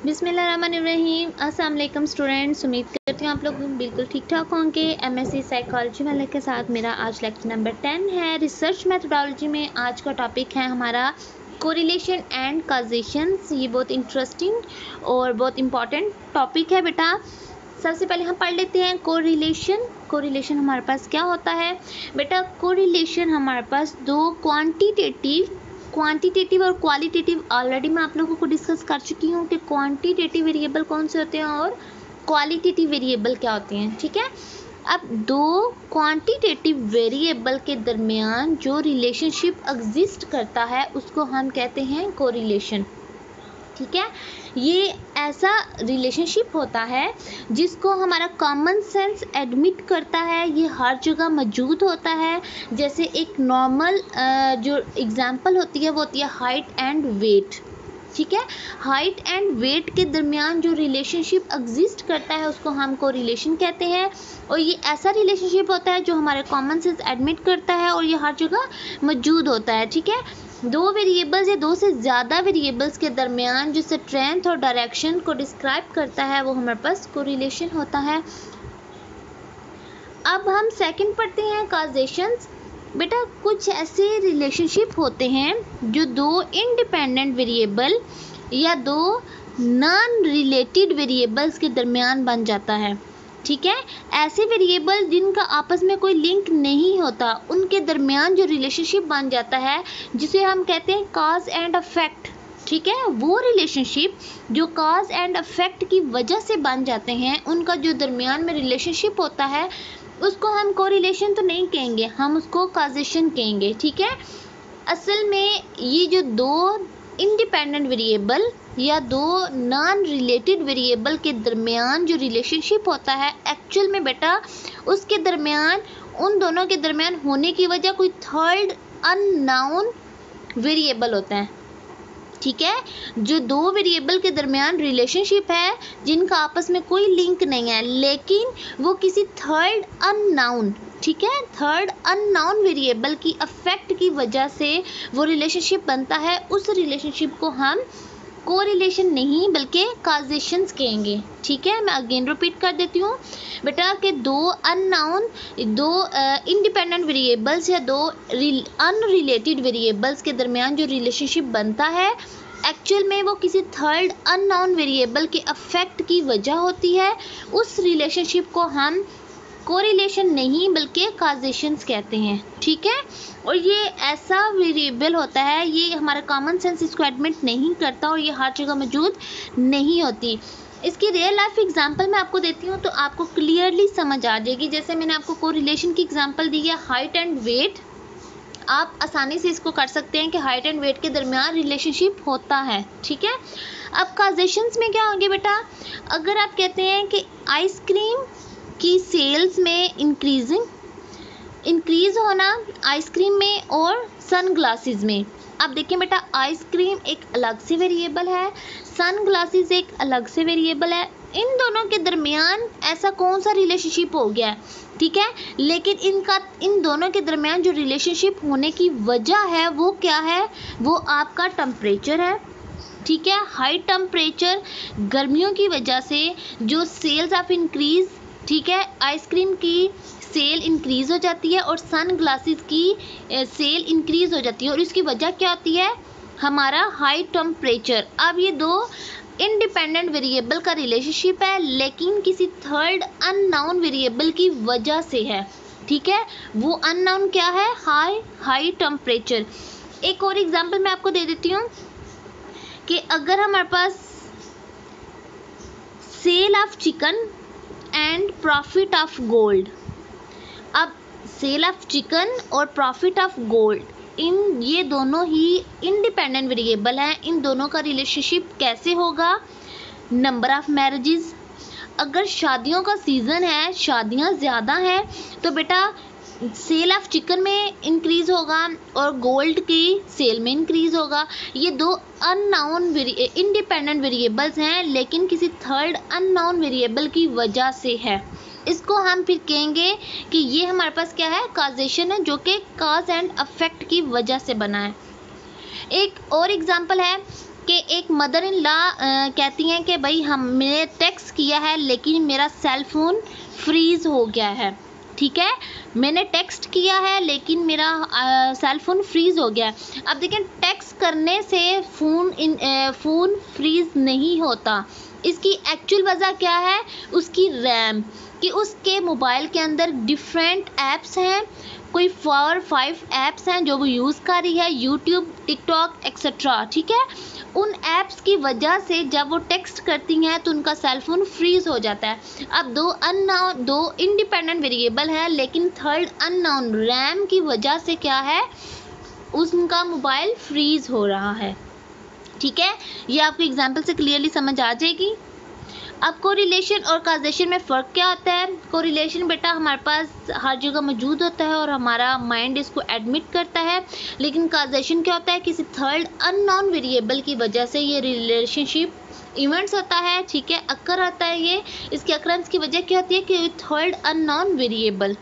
बिस्मिल्लाहिर्रहमानिर्रहीम। अस्सलाम वालेकुम स्टूडेंट्स, उम्मीद करती हूँ आप लोग बिल्कुल ठीक ठाक होंगे। एमएससी साइकोलॉजी वाले के साथ मेरा आज लेक्चर नंबर 10 है। रिसर्च मेथोडोलॉजी में आज का टॉपिक है हमारा कोरिलेशन एंड कॉजेशंस। ये बहुत इंटरेस्टिंग और बहुत इम्पॉर्टेंट टॉपिक है बेटा। सबसे पहले हम पढ़ लेते हैं कोरिलेशन। कोरिलेशन हमारे पास क्या होता है बेटा? कोरिलेशन हमारे पास दो क्वांटिटेटिव और क्वालिटेटिव, ऑलरेडी मैं आप लोगों को डिस्कस कर चुकी हूँ कि क्वांटिटेटिव वेरिएबल कौन से होते हैं और क्वालिटेटिव वेरिएबल क्या होते हैं। ठीक है, अब दो क्वांटिटेटिव वेरिएबल के दरमियान जो रिलेशनशिप एग्जिस्ट करता है उसको हम कहते हैं कोरिलेशन। ठीक है, ये ऐसा रिलेशनशिप होता है जिसको हमारा कॉमन सेंस एडमिट करता है, ये हर जगह मौजूद होता है। जैसे एक नॉर्मल जो एग्जांपल होती है वो होती है हाइट एंड वेट। ठीक है, हाइट एंड वेट के दरमियान जो रिलेशनशिप एग्जिस्ट करता है उसको हम कोरिलेशन कहते हैं। और ये ऐसा रिलेशनशिप होता है जो हमारे कॉमन सेंस एडमिट करता है और ये हर जगह मौजूद होता है। ठीक है, दो वेरिएबल्स या दो से ज़्यादा वेरिएबल्स के दरमियान जो स्ट्रेंथ और डायरेक्शन को डिस्क्राइब करता है वो हमारे पास कोरिलेशन होता है। अब हम सेकंड पढ़ते हैं कॉजेशंस। बेटा, कुछ ऐसे रिलेशनशिप होते हैं जो दो इंडिपेंडेंट वेरिएबल या दो नॉन रिलेटेड वेरिएबल्स के दरमियान बन जाता है। ठीक है, ऐसे वेरिएबल जिनका आपस में कोई लिंक नहीं होता उनके दरमियान जो रिलेशनशिप बन जाता है जिसे हम कहते हैं कॉज एंड अफेक्ट। ठीक है, वो रिलेशनशिप जो कॉज एंड अफेक्ट की वजह से बन जाते हैं, उनका जो दरमियान में रिलेशनशिप होता है उसको हम कोरिलेशन तो नहीं कहेंगे, हम उसको कॉजेशन कहेंगे। ठीक है, असल में ये जो दो इंडिपेंडेंट वेरिएबल या दो नॉन रिलेटेड वेरिएबल के दरमियान जो रिलेशनशिप होता है एक्चुअल में बेटा उसके दरमियान, उन दोनों के दरमियान होने की वजह कोई थर्ड अननोन वेरिएबल होता है। ठीक है, जो दो वेरिएबल के दरमियान रिलेशनशिप है जिनका आपस में कोई लिंक नहीं है लेकिन वो किसी थर्ड अननोन, ठीक है, थर्ड अननोन वेरिएबल की अफेक्ट की वजह से वो रिलेशनशिप बनता है, उस रिलेशनशिप को हम कोरिलेशन नहीं बल्कि कॉजेशंस कहेंगे। ठीक है, मैं अगेन रिपीट कर देती हूँ बेटा कि दो इंडिपेंडेंट वेरिएबल्स या दो अनरिलेटेड वेरिएबल्स के दरमियान जो रिलेशनशिप बनता है एक्चुअल में वो किसी थर्ड अननोन वेरिएबल के अफेक्ट की वजह होती है, उस रिलेशनशिप को हम कोरिलेशन नहीं बल्कि कॉजेशंस कहते हैं। ठीक है, और ये ऐसा वेरिएबल होता है, ये हमारा कॉमन सेंस इसको एडमिट नहीं करता और ये हर जगह मौजूद नहीं होती। इसकी रियल लाइफ एग्जांपल मैं आपको देती हूँ तो आपको क्लियरली समझ आ जाएगी। जैसे मैंने आपको कोरिलेशन की एग्जांपल दी है हाइट एंड वेट, आप आसानी से इसको कर सकते हैं कि हाइट एंड वेट के दरमियान रिलेशनशिप होता है। ठीक है, अब कॉजेशंस में क्या होंगे बेटा? अगर आप कहते हैं कि आइसक्रीम की सेल्स में इंक्रीज होना आइसक्रीम में और सन ग्लासेस में। अब देखिए बेटा, आइसक्रीम एक अलग से वेरिएबल है, सन ग्लासेस एक अलग से वेरिएबल है, इन दोनों के दरमियान ऐसा कौन सा रिलेशनशिप हो गया है? ठीक है, लेकिन इन दोनों के दरमियान जो रिलेशनशिप होने की वजह है वो क्या है? वो आपका टेम्परेचर है। ठीक है, हाई टेम्परेचर गर्मियों की वजह से जो सेल्स ऑफ इंक्रीज, ठीक है, आइसक्रीम की सेल इंक्रीज़ हो जाती है और सन ग्लासेस की सेल इंक्रीज़ हो जाती है और इसकी वजह क्या होती है? हमारा हाई टेम्परेचर। अब ये दो इंडिपेंडेंट वेरिएबल का रिलेशनशिप है लेकिन किसी थर्ड अननोन वेरिएबल की वजह से है। ठीक है, वो अननोन क्या है? High temperature. एक और एग्जांपल मैं आपको दे देती हूँ कि अगर हमारे पास sale of chicken and profit of gold, अब सेल ऑफ चिकन और प्रॉफिट ऑफ गोल्ड, इन ये दोनों ही इंडिपेंडेंट वेरिएबल हैं। इन दोनों का रिलेशनशिप कैसे होगा? नंबर ऑफ मैरिजेस, अगर शादियों का सीज़न है, शादियां ज़्यादा हैं तो बेटा सेल ऑफ चिकन में इंक्रीज़ होगा और गोल्ड की सेल में इंक्रीज़ होगा। ये दो अननोन इंडिपेंडेंट वेरिएबल्स हैं लेकिन किसी थर्ड अननोन वेरिएबल की वजह से है। इसको हम फिर कहेंगे कि ये हमारे पास क्या है? कॉजेशन है, जो कि कॉज एंड अफेक्ट की वजह से बना है। एक और एग्जांपल है कि एक मदर इन लॉ कहती हैं कि भाई हमने टेक्स्ट किया है लेकिन मेरा सेल फोन फ्रीज हो गया है। ठीक है, मैंने टेक्स्ट किया है लेकिन मेरा सेल फोन फ्रीज हो गया है। अब देखें, टेक्स्ट करने से फ़ोन फ्रीज नहीं होता। इसकी एक्चुअल वजह क्या है? उसकी रैम, कि उसके मोबाइल के अंदर डिफरेंट ऐप्स हैं, कोई 4-5 ऐप्स हैं जो वो यूज़ कर रही है, यूट्यूब, टिकटॉक एक्सेट्रा। ठीक है, उन ऐप्स की वजह से जब वो टेक्स्ट करती हैं तो उनका सेल फोन फ्रीज हो जाता है। अब दो इंडिपेंडेंट वेरिएबल हैं, लेकिन थर्ड अननोन रैम की वजह से क्या है, उनका मोबाइल फ्रीज हो रहा है। ठीक है, ये आपको एग्जाम्पल से क्लियरली समझ आ जाएगी। अब कोरिलेशन और काजेशन में फ़र्क क्या होता है? कोरिलेशन बेटा हमारे पास हर जगह मौजूद होता है और हमारा माइंड इसको एडमिट करता है, लेकिन काजेशन क्या होता है? किसी थर्ड अननोन वेरिएबल की वजह से ये रिलेशनशिप इवेंट्स होता है। ठीक है, अकर आता है ये, इसके अकरेंस की वजह क्या होती है कि थर्ड अननोन वेरिएबल।